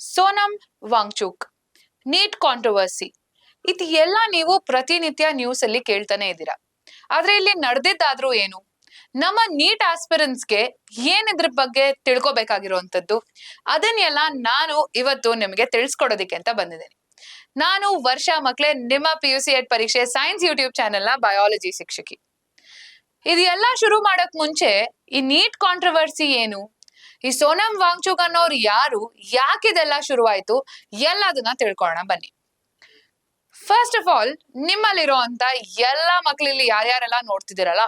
Sonam Wangchuk neat controversy ಇದು ಎಲ್ಲ ನೀವು ಪ್ರತಿನಿತ್ಯ ನ್ಯೂಸ್ ಅಲ್ಲಿ ಕೇಳ್ತಾನೆ ಇದ್ದೀರಾ. ಆದ್ರೆ ಇಲ್ಲಿ ನಡೆದಿದ್ದಾದ್ರೂ ಏನು? ನಮ್ಮ ನೀಟ್ ಆಸ್ಪಿರೆಂಟ್ಸ್ಗೆ ಏನಿದ್ರ ಬಗ್ಗೆ ತಿಳ್ಕೊಬೇಕಾಗಿರುವಂತದ್ದು ಅದನ್ನೆಲ್ಲ ನಾನು ಇವತ್ತು ನಿಮಗೆ ತಿಳಿಸ್ಕೊಡೋದಿಕ್ಕೆ ಅಂತ ಬಂದಿದ್ದೇನೆ. ನಾನು ವರ್ಷ ಮಕ್ಳೇ ನಿಮ್ಮ PUC ಪರೀಕ್ಷೆ ಸೈನ್ಸ್ ಯೂಟ್ಯೂಬ್ ಚಾನೆಲ್ ನ ಬಯಾಲಜಿ ಶಿಕ್ಷಕಿ. ಇದೆಲ್ಲ ಶುರು ಮಾಡಕ್ ಮುಂಚೆ ಈ ನೀಟ್ ಕಾಂಟ್ರವರ್ಸಿ ಏನು, ಈ ಸೋನಂ ವಾಂಗ್ಚುಕ್ ಅನ್ನೋರು ಯಾರು, ಯಾಕಿದೆಲ್ಲ ಶುರುವಾಯ್ತು, ಎಲ್ಲದನ್ನ ತಿಳ್ಕೊಳ್ಳೋಣ ಬನ್ನಿ. ಫಸ್ಟ್ ಆಫ್ ಆಲ್, ನಿಮ್ಮಲ್ಲಿರೋ ಅಂತ ಎಲ್ಲಾ ಮಕ್ಳಲ್ಲಿ ಯಾರ್ಯಾರೆಲ್ಲ ನೋಡ್ತಿದ್ದೀರಲ್ಲ,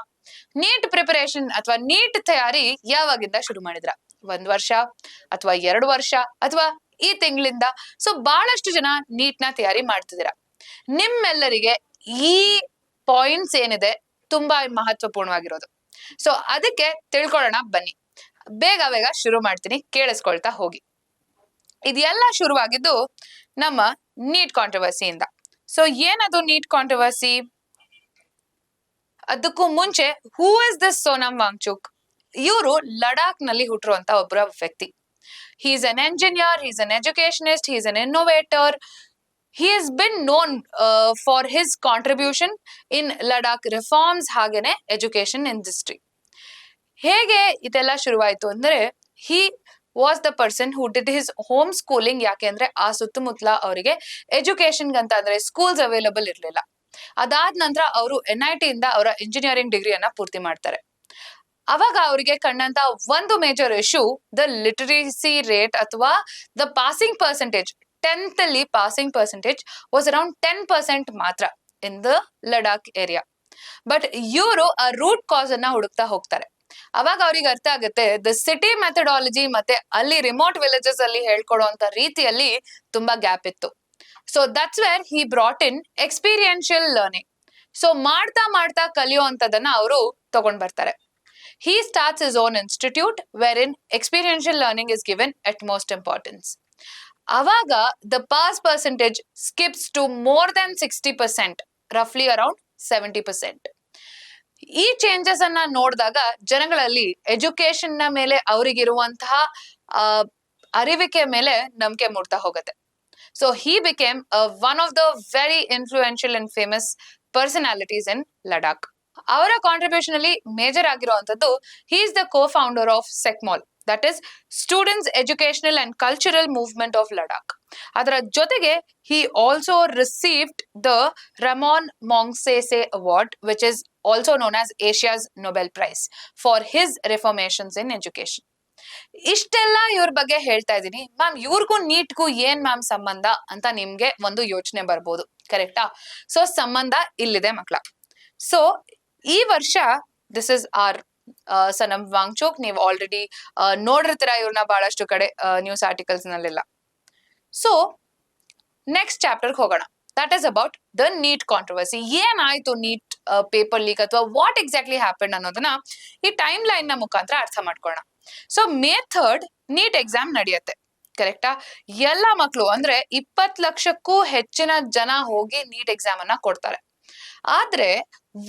ನೀಟ್ ಪ್ರಿಪರೇಷನ್ ಅಥವಾ ನೀಟ್ ತಯಾರಿ ಯಾವಾಗಿಂದ ಶುರು ಮಾಡಿದ್ರ? 1 ವರ್ಷ ಅಥವಾ 2 ವರ್ಷ ಅಥವಾ ಈ ತಿಂಗಳಿಂದ? ಸೊ ಬಹಳಷ್ಟು ಜನ ನೀಟ್ ನ ತಯಾರಿ ಮಾಡ್ತಿದ್ದೀರಾ. ನಿಮ್ಮೆಲ್ಲರಿಗೆ ಈ ಪಾಯಿಂಟ್ಸ್ ಏನಿದೆ ತುಂಬಾ ಮಹತ್ವಪೂರ್ಣವಾಗಿರೋದು. ಸೊ ಅದಕ್ಕೆ ತಿಳ್ಕೊಳ್ಳೋಣ ಬನ್ನಿ. ಬೇಗ ಬೇಗ ಶುರು ಮಾಡ್ತೀನಿ, ಕೇಳಿಸ್ಕೊಳ್ತಾ ಹೋಗಿ. ಇದೆಲ್ಲ ಶುರುವಾಗಿದ್ದು ನಮ್ಮ ನೀಟ್ ಕಾಂಟ್ರವರ್ಸಿಯಿಂದ. ಸೊ ಏನದು ನೀಟ್ ಕಾಂಟ್ರವರ್ಸಿ? ಅದಕ್ಕೂ ಮುಂಚೆ who is this Sonam Wangchuk? ಇವರು ಲಡಾಖ್ ನಲ್ಲಿ ಹುಟ್ಟಿರುವಂತ ಒಬ್ಬರ ವ್ಯಕ್ತಿ. He is an engineer, he is an educationist, he is an innovator. He has been known for his contribution in Ladakh reforms ಹಾಗೇನೆ ಎಜುಕೇಶನ್ ಇಂಡಸ್ಟ್ರಿ. ಹೇಗೆ ಇದೆಲ್ಲ ಶುರುವಾಯಿತು ಅಂದ್ರೆ, he was the person who did his home schooling. ಯಾಕೆ ಅಂದ್ರೆ ಆ ಸುತ್ತಮುತ್ತಲ ಅವರಿಗೆ ಎಜುಕೇಶನ್ ಅಂತ ಅಂದ್ರೆ ಸ್ಕೂಲ್ಸ್ ಅವೈಲಬಲ್ ಇರಲಿಲ್ಲ. ಅದಾದ ನಂತರ ಅವರು NIT ಇಂದ ಅವರ ಇಂಜಿನಿಯರಿಂಗ್ ಡಿಗ್ರಿಯನ್ನ ಪೂರ್ತಿ ಮಾಡ್ತಾರೆ. ಅವಾಗ ಅವರಿಗೆ ಕಂಡಂತ ಒಂದು major issue the literacy rate ಅಥವಾ ದ ಪಾಸಿಂಗ್ ಪರ್ಸೆಂಟೇಜ್. 10th ಅಲ್ಲಿ ಪಾಸಿಂಗ್ ಪರ್ಸೆಂಟೇಜ್ ವಾಸ್ ಅರೌಂಡ್ 10% ಮಾತ್ರ in the Ladakh area. But ಇವರು ಆ ರೂಟ್ ಕಾಸ್ ಅನ್ನ ಹುಡುಕ್ತಾ ಹೋಗ್ತಾರೆ. ಅವಾಗ ಅವ್ರಿಗೆ ಅರ್ಥ ಆಗುತ್ತೆ ದ ಸಿಟಿ ಮೆಥಡಾಲಜಿ ಮತ್ತೆ ಅಲ್ಲಿ ರಿಮೋಟ್ ವಿಲೇಜಸ್ ಅಲ್ಲಿ ಹೇಳ್ಕೊಡುವಂತ ರೀತಿಯಲ್ಲಿ ತುಂಬಾ ಗ್ಯಾಪ್ ಇತ್ತು. So that's where he brought in experiential learning. So ಮಾಡ್ತಾ ಮಾಡ್ತಾ ಕಲಿಯುವಂತದನ್ನ ಅವರು ತಗೊಂಡ್ ಬರ್ತಾರೆ. He starts his own institute wherein experiential learning is given utmost importance. ಅವಾಗ the pass percentage skips to more than 60%, roughly around 70%. ಈ changes ಅನ್ನ ನೋಡಿದಾಗ ಜನಗಳಲ್ಲಿ ಎಜುಕೇಶನ್ ನ ಮೇಲೆ ಅವರಿಗಿರುವಂತಹ ಅರಿವಿಕೆ ಮೇಲೆ ನಂಬಿಕೆ ಮೂಡ್ತಾ ಹೋಗುತ್ತೆ. So he became one of the very influential and famous personalities in Ladakh. ಅವರ ಕಾಂಟ್ರಿಬ್ಯೂಷನ್ ಅಲ್ಲಿ ಮೇಜರ್ ಆಗಿರುವಂತದ್ದು, he is the co-founder of SECMOL, that is students educational and cultural movement of Ladakh. ಅದರ ಜೊತೆಗೆ he also received the Ramon Magsaysay award, which is also known as Asia's Nobel prize for his reformations in education. ಇಷ್ಟೆಲ್ಲ ಇವ್ರ ಬಗ್ಗೆ ಹೇಳ್ತಾ ಇದ್ದೀನಿ ma'am, ಇವ್ರಿಗೂ ನೀಟ್ಗೂ ಏನ್ ma'am ಸಂಬಂಧ ಅಂತ ನಿಮ್ಗೆ ಒಂದು ಯೋಚನೆ ಬರ್ಬೋದು, ಕರೆಕ್ಟಾ? ಸೊ ಸಂಬಂಧ ಇಲ್ಲಿದೆ ಮಕ್ಳ. ಸೊ ಈ ವರ್ಷ this is our Sonam Wangchuk. ನೀವು ಆಲ್ರೆಡಿ ನೋಡಿರ್ತೀರ ಇವ್ರನ್ನ ಬಹಳಷ್ಟು ಕಡೆ ನ್ಯೂಸ್ ಆರ್ಟಿಕಲ್ಸ್ ನಲ್ಲೆಲ್ಲ. ಸೊ ನೆಕ್ಸ್ಟ್ ಚಾಪ್ಟರ್ ಹೋಗೋಣ. That is about the NEET controversy. ಏನಾಯ್ತು ನೀಟ್ ಪೇಪರ್ ಲೀಕ್ ಅಥವಾ ವಾಟ್ ಎಕ್ಸಾಕ್ಟ್ಲಿ ಹ್ಯಾಪನ್ ಅನ್ನೋದನ್ನ ಈ ಟೈಮ್ ಲೈನ್ ನ ಮುಖಾಂತರ ಅರ್ಥ ಮಾಡ್ಕೊಳ್ಳೋಣ. So May 3rd NEET exam ನಡೆಯುತ್ತೆ, ಕರೆಕ್ಟಾ? ಎಲ್ಲ ಮಕ್ಕಳು ಅಂದ್ರೆ 20 ಲಕ್ಷಕ್ಕೂ ಹೆಚ್ಚಿನ ಜನ ಹೋಗಿ ನೀಟ್ ಎಕ್ಸಾಮ್ ಅನ್ನ ಕೊಡ್ತಾರೆ. ಆದ್ರೆ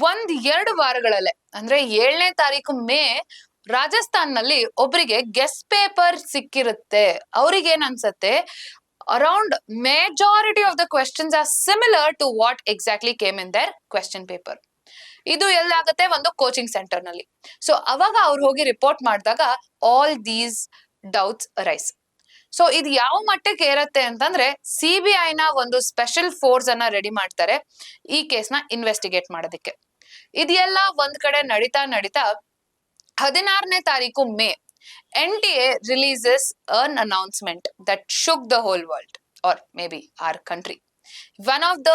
1-2 ವಾರಗಳಲ್ಲೇ ಅಂದ್ರೆ 7ನೇ ತಾರೀಕು ಮೇ ರಾಜಸ್ಥಾನ್ ನಲ್ಲಿ ಒಬ್ಬರಿಗೆ ಗೆಸ್ಟ್ ಪೇಪರ್ ಸಿಕ್ಕಿರುತ್ತೆ. ಅವ್ರಿಗೆ ಏನ್ ಅನ್ಸತ್ತೆ, around majority of the questions are similar to what exactly came in their question paper. ಇದು ಎಲ್ಲಾಗತ್ತೆ, ಒಂದು ಕೋಚಿಂಗ್ ಸೆಂಟರ್ ನಲ್ಲಿ. ಸೊ ಅವಾಗ ಅವ್ರು ಹೋಗಿ ರಿಪೋರ್ಟ್ ಮಾಡಿದಾಗ all these doubts rise. So ಇದು ಯಾವ ಮಟ್ಟಕ್ಕೆ ಏರತ್ತೆ ಅಂತಂದ್ರೆ, CBI ನ ಒಂದು ಸ್ಪೆಷಲ್ ಫೋರ್ಸ್ ಅನ್ನ ರೆಡಿ ಮಾಡ್ತಾರೆ ಈ ಕೇಸ್ ನ ಇನ್ವೆಸ್ಟಿಗೇಟ್ ಮಾಡೋದಕ್ಕೆ. ಇದೆಲ್ಲ ಒಂದ್ ಕಡೆ ನಡೀತಾ 16ನೇ ತಾರೀಕು May NTA releases an announcement that shook the whole world or may be our country. One of the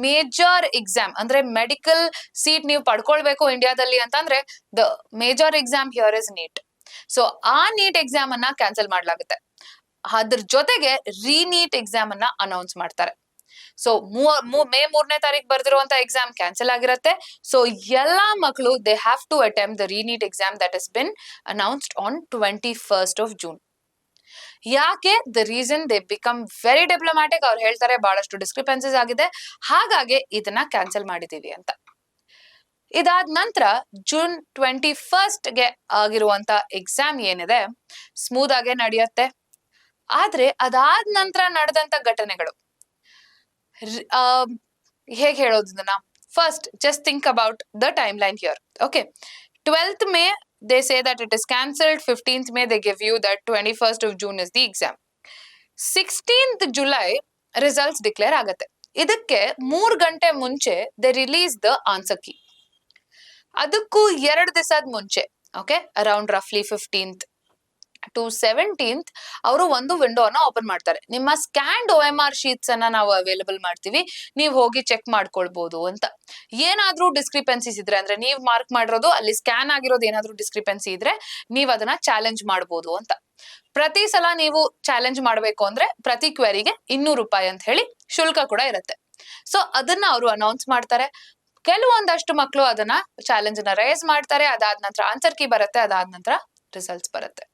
major exam ಅಂದ್ರೆ ಮೆಡಿಕಲ್ ಸೀಟ್ ನೀವು ಪಡ್ಕೊಳ್ಬೇಕು ಇಂಡಿಯಾದಲ್ಲಿ ಅಂತಂದ್ರೆ the major exam here is NEET. So ಆ ನೀಟ್ ಎಕ್ಸಾಮ್ ಅನ್ನ cancel ಮಾಡ್ಲಾಗುತ್ತೆ. ಅದ್ರ ಜೊತೆಗೆ ರೀನೀಟ್ ಎಕ್ಸಾಮ್ ಅನ್ನ ಅನೌನ್ಸ್ ಮಾಡ್ತಾರೆ. ಸೊ May 3ನೇ ತಾರೀಕು ಬರ್ದಿರುವಂತ ಎಕ್ಸಾಮ್ ಕ್ಯಾನ್ಸಲ್ ಆಗಿರುತ್ತೆ. ಸೊ ಎಲ್ಲಾ ಮಕ್ಕಳು they have to attempt the re-NEET exam that is been announced on 21st of June. ಯಾಕೆ? The reason they become very diplomatic. ಅವ್ರು ಹೇಳ್ತಾರೆ ಬಹಳಷ್ಟು ಡಿಸ್ಕ್ರಿಪೆನ್ಸೀಸ್ ಆಗಿದೆ, ಹಾಗಾಗಿ ಇದನ್ನ ಕ್ಯಾನ್ಸಲ್ ಮಾಡಿದೀವಿ ಅಂತ. ಇದಾದ ನಂತರ June 21st ಗೆ ಆಗಿರುವಂತ ಎಕ್ಸಾಮ್ ಏನಿದೆ ಸ್ಮೂತ್ ಆಗೇ ನಡೆಯುತ್ತೆ. ಆದ್ರೆ ಅದಾದ ನಂತರ ನಡೆದಂತ ಘಟನೆಗಳು ಹೇಗೆ ಹೇಳೋದನ್ನ, first just think about the time line here. Okay, 12th May they say that it is cancelled, 15th May they give you that 21st of June is the exam, 16th July results declare ಆಗತ್ತೆ. ಇದಕ್ಕೆ 3 ಗಂಟೆ ಮುಂಚೆ they release the answer key. ಅದಕ್ಕೂ 2 ದಿವಸದ ಮುಂಚೆ, okay, around ರಫ್ಲಿ 15th to 17th ಅವರು ಒಂದು ವಿಂಡೋನ open ಮಾಡ್ತಾರೆ. ನಿಮ್ಮ ಸ್ಕ್ಯಾನ್ಡ್ OMR ಶೀಟ್ಸ್ ಅನ್ನ ನಾವು ಅವೈಲೇಬಲ್ ಮಾಡ್ತೀವಿ, ನೀವು ಹೋಗಿ ಚೆಕ್ ಮಾಡ್ಕೊಳ್ಬಹುದು ಅಂತ. ಏನಾದ್ರೂ ಡಿಸ್ಕ್ರಿಪೆನ್ಸೀಸ್ ಇದ್ರೆ, ಅಂದ್ರೆ ನೀವು ಮಾರ್ಕ್ ಮಾಡಿರೋದು ಅಲ್ಲಿ ಸ್ಕ್ಯಾನ್ ಆಗಿರೋದು ಏನಾದ್ರೂ ಡಿಸ್ಕ್ರಿಪೆನ್ಸಿ ಇದ್ರೆ ನೀವು ಅದನ್ನ ಚಾಲೆಂಜ್ ಮಾಡಬಹುದು ಅಂತ. ಪ್ರತಿ ಸಲ ನೀವು ಚಾಲೆಂಜ್ ಮಾಡಬೇಕು ಅಂದ್ರೆ ಪ್ರತಿ ಕ್ವೆರಿಗೆ 200 ರೂಪಾಯಿ ಅಂತ ಹೇಳಿ ಶುಲ್ಕ ಕೂಡ ಇರುತ್ತೆ. ಸೊ ಅದನ್ನ ಅವರು ಅನೌನ್ಸ್ ಮಾಡ್ತಾರೆ. ಕೆಲವೊಂದಷ್ಟು ಮಕ್ಕಳು ಅದನ್ನ ಚಾಲೆಂಜ್ ನ ರೈಸ್ ಮಾಡ್ತಾರೆ. ಅದಾದ ನಂತರ ಆನ್ಸರ್ ಕೀ ಬರುತ್ತೆ, ಅದಾದ ನಂತರ ರಿಸಲ್ಟ್ಸ್ ಬರುತ್ತೆ.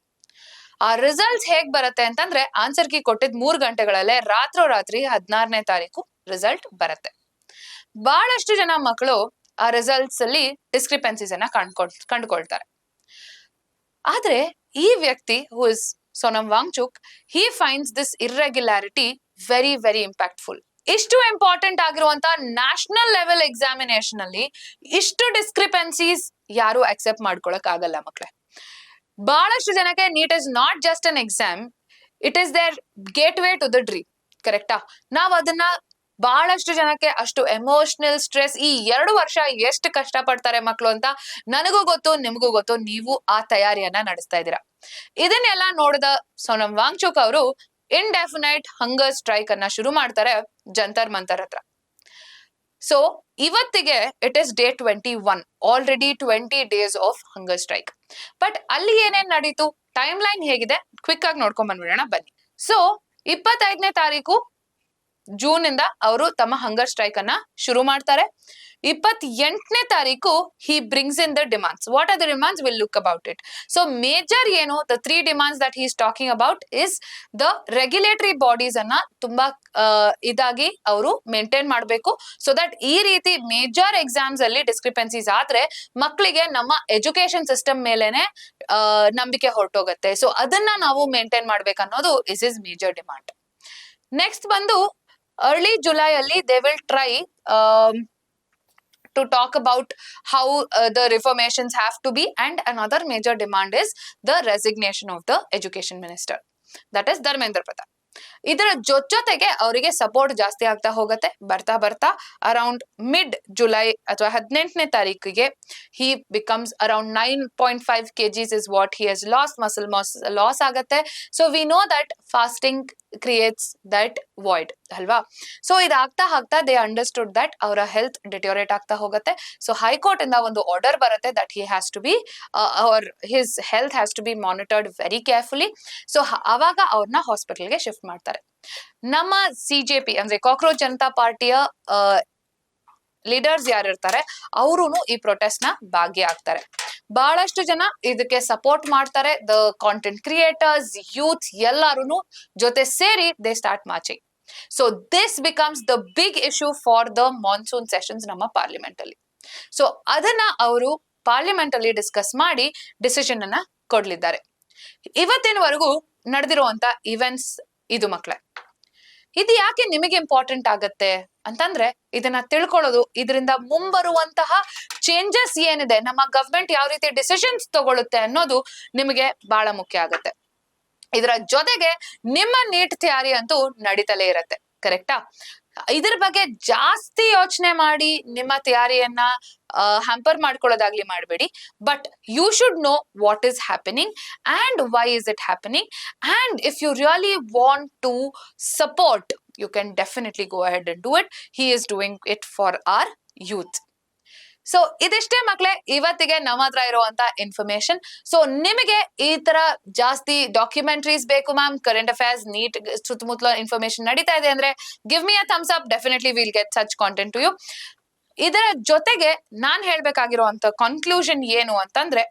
ಆ ರಿಸಲ್ಟ್ಸ್ ಹೇಗ್ ಬರುತ್ತೆ ಅಂತಂದ್ರೆ, ಆನ್ಸರ್ ಕೀ ಕೊಟ್ಟಿದ್ 3 ಗಂಟೆಗಳಲ್ಲೇ ರಾತ್ರೋರಾತ್ರಿ 16ನೇ ತಾರೀಕು ರಿಸಲ್ಟ್ ಬರುತ್ತೆ. ಬಹಳಷ್ಟು ಜನ ಮಕ್ಕಳು ಆ ರಿಸಲ್ಟ್ಸ್ ಅಲ್ಲಿ ಡಿಸ್ಕ್ರಿಪೆನ್ಸೀಸ್ ಅನ್ನ ಕಂಡುಕೊಳ್ತಾರೆ. ಆದ್ರೆ ಈ ವ್ಯಕ್ತಿ who is Sonam Wangchuk, he finds this irregularity very very impactful. ಇಷ್ಟು ಇಂಪಾರ್ಟೆಂಟ್ ಆಗಿರುವಂತ ನ್ಯಾಷನಲ್ ಲೆವೆಲ್ ಎಕ್ಸಾಮಿನೇಷನ್ ಅಲ್ಲಿ ಇಷ್ಟು ಡಿಸ್ಕ್ರಿಪೆನ್ಸೀಸ್ ಯಾರು ಅಕ್ಸೆಪ್ಟ್ ಮಾಡ್ಕೊಳಕ್ ಆಗಲ್ಲ ಮಕ್ಳೆ. ಬಹಳಷ್ಟು ಜನಕ್ಕೆ NEET is not just an exam, it is their gateway to the dream. ಕರೆಕ್ಟಾ? ನಾವ್ ಅದನ್ನ ಬಹಳಷ್ಟು ಜನಕ್ಕೆ ಅಷ್ಟು ಎಮೋಷನಲ್ ಸ್ಟ್ರೆಸ್, ಈ 2 ವರ್ಷ ಎಷ್ಟು ಕಷ್ಟ ಪಡ್ತಾರೆ ಮಕ್ಕಳು ಅಂತ ನನಗೂ ಗೊತ್ತು, ನಿಮಗೂ ಗೊತ್ತು. ನೀವು ಆ ತಯಾರಿಯನ್ನ ನಡೆಸ್ತಾ ಇದ್ದೀರಾ. ಇದನ್ನೆಲ್ಲ ನೋಡಿದ ಸೋನಂ ವಾಂಗ್ಚುಕ್ ಅವರು ಇಂಡೆಫಿನೈಟ್ ಹಂಗರ್ ಸ್ಟ್ರೈಕ್ ಅನ್ನ ಶುರು ಮಾಡ್ತಾರೆ ಜಂತರ್ ಮಂತರ್ ಹತ್ರ. ಸೊ ಇವತ್ತಿಗೆ it is day 21, already 20 days of hunger strike. But ಅಲ್ಲಿ ಏನೇನ್ ನಡೀತು, ಟೈಮ್ ಲೈನ್ ಹೇಗಿದೆ, ಕ್ವಿಕ್ ಆಗಿ ನೋಡ್ಕೊಂಡ್ ಬಂದ್ಬಿಡೋಣ ಬನ್ನಿ. ಸೊ 25ನೇ ತಾರೀಕು ಜೂನ್ ಇಂದ ಅವರು ತಮ್ಮ ಹಂಗರ್ ಸ್ಟ್ರೈಕ್ ಅನ್ನ ಶುರು ಮಾಡ್ತಾರೆ. 28ನೇ ತಾರೀಕು he brings in the demands. What are the demands? We'll look about it. So major ಏನು, the 3 demands that he is talking about is the regulatory bodies ಅನ್ನ ತುಂಬಾ ಇದಾಗಿ ಅವರು ಮೇಂಟೈನ್ ಮಾಡಬೇಕು, ಸೊ ದಟ್ ಈ ರೀತಿ ಮೇಜರ್ ಎಕ್ಸಾಮ್ಸ್ ಅಲ್ಲಿ discrepancies ಆದ್ರೆ ಮಕ್ಕಳಿಗೆ ನಮ್ಮ ಎಜುಕೇಶನ್ ಸಿಸ್ಟಮ್ ಮೇಲೆನೆ ನಂಬಿಕೆ ಹೊರಟೋಗುತ್ತೆ. ಸೊ ಅದನ್ನ ನಾವು ಮೇಂಟೈನ್ ಮಾಡ್ಬೇಕನ್ನೋದು is is major demand. Next ಬಂದು early July ಅಲ್ಲಿ they will try to talk about how the reformations have to be, and another major demand is the resignation of the education minister, that is Dharmendra Pradhan. ಇದರ ಜೊತೆಗೆ ಅವರಿಗೆ support ಜಾಸ್ತಿ ಆಗ್ತಾ ಹೋಗುತ್ತೆ. ಬರ್ತಾ ಬರ್ತಾ ಅರೌಂಡ್ ಮಿಡ್ ಜುಲೈ ಅಥವಾ 18ನೇ ತಾರೀಕಿಗೆ he becomes around 9.5 kgs is what he has lost, muscle loss ಆಗತ್ತೆ. So we know that fasting creates that void ಅಲ್ವಾ. ಸೊ ಇದಾಗ್ತಾ ಆಗ್ತಾ ದೇ ಅಂಡರ್ಸ್ಟುಡ್ ದಟ್ ಅವರ ಹೆಲ್ತ್ ಡಿಟೋರೇಟ್ ಆಗ್ತಾ ಹೋಗುತ್ತೆ. ಸೊ ಹೈಕೋರ್ಟ್ ಇಂದ ಒಂದು ಆರ್ಡರ್ ಬರುತ್ತೆ that he has to be or his health has to be monitored very carefully. So ಅವಾಗ ಅವ್ರನ್ನ ಹಾಸ್ಪಿಟಲ್ಗೆ ಶಿಫ್ಟ್ ಮಾಡ್ತಾರೆ. ನಮ್ಮ CJP ಅಂದ್ರೆ ಕಾಕ್ರೋಚ್ ಜನತಾ ಪಾರ್ಟಿಯ ಲೀಡರ್ಸ್ ಯಾರಿರ್ತಾರೆ ಅವರು ಈ ಪ್ರೊಟೆಸ್ಟ್ ನ ಭಾಗಿ ಆಗ್ತಾರೆ. ಬಹಳಷ್ಟು ಜನ ಇದಕ್ಕೆ ಸಪೋರ್ಟ್ ಮಾಡ್ತಾರೆ. ದ ಕಾಂಟೆಂಟ್ ಕ್ರಿಯೇಟರ್ಸ್, ಯೂತ್ ಎಲ್ಲಾರು ಜೊತೆ ಸೇರಿ they start marching. So this becomes the big issue for the monsoon sessions ನಮ್ಮ ಪಾರ್ಲಿಮೆಂಟ್ ಅಲ್ಲಿ. ಸೊ ಅದನ್ನ ಅವರು ಪಾರ್ಲಿಮೆಂಟ್ ಅಲ್ಲಿ ಡಿಸ್ಕಸ್ ಮಾಡಿ ಡಿಸಿಷನ್ ಅನ್ನ ಕೊಡ್ಲಿದ್ದಾರೆ. ಇವತ್ತಿನವರೆಗೂ ನಡೆದಿರುವಂತ ಇವೆಂಟ್ಸ್ ಇದು ಮಕ್ಕಳೇ. ಇದು ಯಾಕೆ ನಿಮಗೆ ಇಂಪಾರ್ಟೆಂಟ್ ಆಗತ್ತೆ ಅಂತಂದ್ರೆ, ಇದನ್ನ ತಿಳ್ಕೊಳ್ಳೋದು, ಇದರಿಂದ ಮುಂಬರುವಂತಹ ಚೇಂಜಸ್ ಏನಿದೆ, ನಮ್ಮ ಗವರ್ಮೆಂಟ್ ಯಾವ ರೀತಿ ಡಿಸಿಷನ್ಸ್ ತಗೊಳುತ್ತೆ ಅನ್ನೋದು ನಿಮಗೆ ಬಹಳ ಮುಖ್ಯ ಆಗತ್ತೆ. ಇದರ ಜೊತೆಗೆ ನಿಮ್ಮ ನೀಟ್ ಥಿಯರಿ ಅಂತೂ ನಡೀತಲೇ ಇರತ್ತೆ. ಕರೆಕ್ಟಾ? ಇದ್ರ ಬಗ್ಗೆ ಜಾಸ್ತಿ ಯೋಚನೆ ಮಾಡಿ ನಿಮ್ಮ ಥಿಯರಿಯನ್ನ ಹ್ಯಾಂಪರ್ ಮಾಡ್ಕೊಳ್ಳೋದಾಗ್ಲಿ ಮಾಡಬೇಡಿ. But you should know what is happening and why is it happening, and if you really want to support you can definitely go ahead and do it. He is doing it for our youth. So ಇದಿಷ್ಟೇ ಮಕ್ಳೇ ಇವತ್ತಿಗೆ ನಮ್ಮ ಹತ್ರ ಇರುವಂತ information. So ನಿಮಗೆ ಈ ತರ ಜಾಸ್ತಿ ಡಾಕ್ಯುಮೆಂಟ್ರೀಸ್ ಬೇಕು ಮ್ಯಾಮ್, ಕರೆಂಟ್ ಅಫೇರ್ಸ್, ನೀಟ್ ಸುತ್ತಮುತ್ತಲ ಇನ್ಫಾರ್ಮೇಶನ್ ನಡೀತಾ ಇದೆ ಅಂದ್ರೆ give me a thumbs up, definitely will get such content to you. ಇದರ ಜೊತೆಗೆ ನಾನ್ ಹೇಳ್ಬೇಕಾಗಿರುವಂತ ಕನ್ಕ್ಲೂಷನ್ ಏನು ಅಂತಂದ್ರೆ,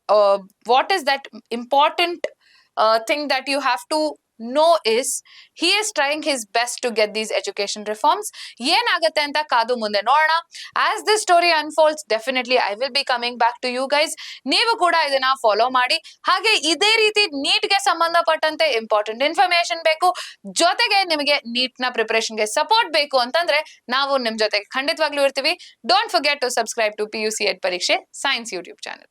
what is that important thing that you have to No is he is trying his best to get these education reforms. ಏನಾಗತ್ತೆ ಅಂತ ಕಾದು ಮುಂದೆ ನೋಡೋಣ. As this story unfolds, definitely I will be coming back to you guys. ನೀವು ಕೂಡ ಇದನ್ನ follow ಮಾಡಿ. ಹಾಗೆ ಇದೇ ರೀತಿ ನೀಟ್ಗೆ ಸಂಬಂಧಪಟ್ಟಂತೆ ಇಂಪಾರ್ಟೆಂಟ್ ಇನ್ಫಾರ್ಮೇಶನ್ ಬೇಕು, ಜೊತೆಗೆ ನಿಮಗೆ ನೀಟ್ ನ ಪ್ರಿಪರೇಷನ್ಗೆ ಸಪೋರ್ಟ್ ಬೇಕು ಅಂತಂದ್ರೆ ನಾವು ನಿಮ್ ಜೊತೆಗೆ ಖಂಡಿತವಾಗ್ಲೂ ಇರ್ತೀವಿ. Don't forget to subscribe to PUC Ed Pariksha science YouTube channel.